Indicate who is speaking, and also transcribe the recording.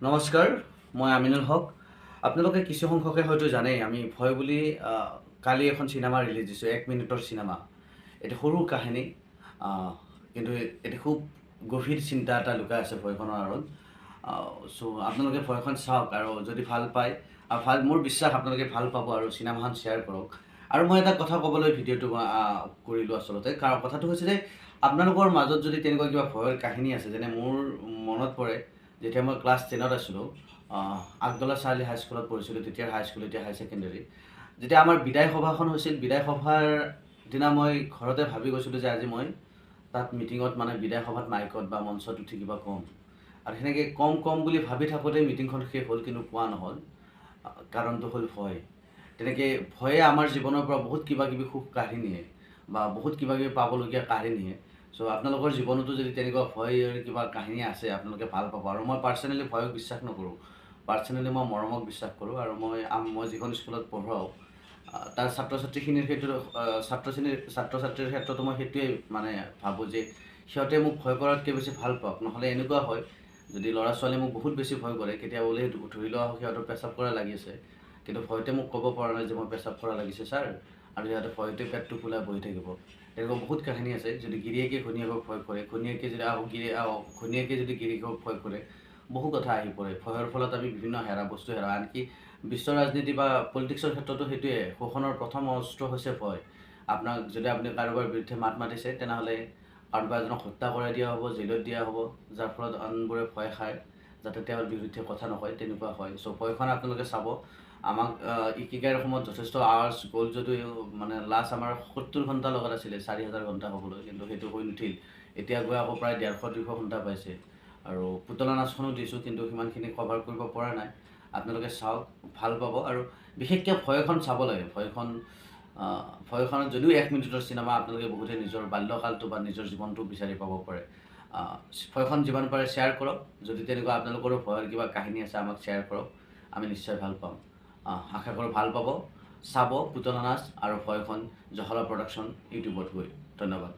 Speaker 1: নমস্কাৰ, মই আমিনুল হক। আপোনালোকে কিছু সংখ্যকে হয়তো জানেই, আমি ভয় বুলি কালি এখন চিনেমা ৰিলিজ দিছোঁ, 1 মিনিটৰ চিনেমা। এটি সৰু কাহিনী, কিন্তু এটি খুব গভীৰ চিন্তা এটা লুকাই আছে ভয়খনৰ আঁৰত। চ' আপোনালোকে ভয়খন চাওক আৰু যদি ভাল পায়, মোৰ বিশ্বাস আপোনালোকে ভাল পাব আৰু চিনেমাখন শ্বেয়াৰ কৰক। আৰু মই এটা কথা ক'বলৈ ভিডিঅ'টো কৰিলোঁ আচলতে, কাৰণ কথাটো হৈছে যে আপোনালোকৰ মাজত যদি তেনেকুৱা কিবা ভয়ৰ কাহিনী আছে, যেনে মোৰ মনত পৰে যেতিয়া মই ক্লাছ 10ত আছিলোঁ, আগদলা চাৰ্লি হাইস্কুলত পঢ়িছিলোঁ, তেতিয়াৰ হাইস্কুল, এতিয়া হাই ছেকেণ্ডেৰী। যেতিয়া আমাৰ বিদায় সভাখন হৈছিল, বিদায় সভাৰ দিনা মই ঘৰতে ভাবি গৈছিলোঁ যে আজি মই তাত মিটিঙত মানে বিদায় সভাত মাইকত বা মঞ্চত উঠি কিবা ক'ম। আৰু সেনেকৈ কম বুলি ভাবি থাকোঁতে মিটিংখন শেষ হ'ল, কিন্তু কোৱা নহ'ল। কাৰণটো হ'ল ভয়। তেনেকৈ ভয়ে আমাৰ জীৱনৰ পৰা বহুত কিবা কিবি সুখ কাঢ়ি নিয়ে বা বহুত কিবা কিবি পাবলগীয়া কাঢ়ি নিয়ে। চ' আপোনালোকৰ জীৱনতো যদি তেনেকুৱা ভয়ৰ কিবা কাহিনী আছে, আপোনালোকে ভাল পাব। আৰু মই পাৰ্চনেলি ভয়ক বিশ্বাস নকৰোঁ। পাৰ্চনেলি মই মৰমক বিশ্বাস কৰোঁ। আৰু মই যিখন স্কুলত পঢ়াওঁ, তাৰ ছাত্ৰ ছাত্ৰীৰ ক্ষেত্ৰতো মই সেইটোৱে মানে ভাবোঁ যে সিহঁতে মোক ভয় কৰাতকৈ বেছি ভাল পাওক। নহ'লে এনেকুৱা হয়, যদি ল'ৰা ছোৱালীয়ে মোক বহুত বেছি ভয় কৰে, কেতিয়াবা বোলে ধৰি লোৱা সিহঁতৰ পেচাব কৰা লাগিছে, কিন্তু ভয়তে মোক ক'ব পৰা নাই যে মই পেচাব কৰা লাগিছে ছাৰ, আৰু সিহঁতে ভয়তে পেটটো ফুলাই বহি থাকিব। তেনেকুৱা বহুত কাহিনী আছে। যদি গিৰিয়েকে ঘৈণীয়েকক ভয় কৰে, ঘৈণীয়েকে যদি গিৰিয়েকক ভয় কৰে, বহু কথা আহি পৰে। ভয়ৰ ফলত আমি বিভিন্ন বস্তু হেৰাওঁ। আনকি বিশ্ব ৰাজনীতি বা পলিটিক্সৰ ক্ষেত্ৰতো সেইটোৱে, শোষণৰ প্ৰথম অস্ত্ৰ হৈছে ভয়। যদি আপুনি কাৰোবাৰ বিৰুদ্ধে মাত মাতিছে, তেনেহ'লে কাৰোবাৰ এজনক হত্যা কৰাই দিয়া হ'ব, জেলত দিয়া হ'ব, যাৰ ফলত আনবোৰে ভয় খায়, যাতে তেওঁৰ বিৰুদ্ধে কথা নকয়, তেনেকুৱা হয়। চ' ভয়খন আপোনালোকে চাব। আমাক ইকিগাইৰ সময়ত যথেষ্ট আৱাৰ্ছ গ'ল যদিও, মানে লাষ্ট আমাৰ 70 ঘণ্টা লগত আছিলে 4000 ঘণ্টা হ'বলৈ, কিন্তু সেইটো হৈ নুঠিল। এতিয়া গৈ আকৌ প্ৰায় 150-200 ঘণ্টা পাইছে। আৰু পুতলা নাচখনো দিছোঁ, কিন্তু সিমানখিনি কভাৰ কৰিব পৰা নাই। আপোনালোকে চাওক, ভাল পাব। আৰু বিশেষকৈ ভয়খন চাব লাগে। ভয়খনত যদিও 1 মিনিটৰ চিনেমা, আপোনালোকে বহুতে নিজৰ বাল্যকালটো বা নিজৰ জীৱনটো বিচাৰি পাব পাৰে। ভয়খন যিমান পাৰে শ্বেয়াৰ কৰক। যদি তেনেকুৱা আপোনালোকৰো ভয়ৰ কিবা কাহিনী আছে, আমাক শ্বেয়াৰ কৰক, আমি নিশ্চয় ভাল পাম। আশা কৰোঁ ভাল পাব। চাব পুতলা নাচ আৰু ভয়খন জহলা প্ৰডাকশ্যন ইউটিউবত গৈ। ধন্যবাদ।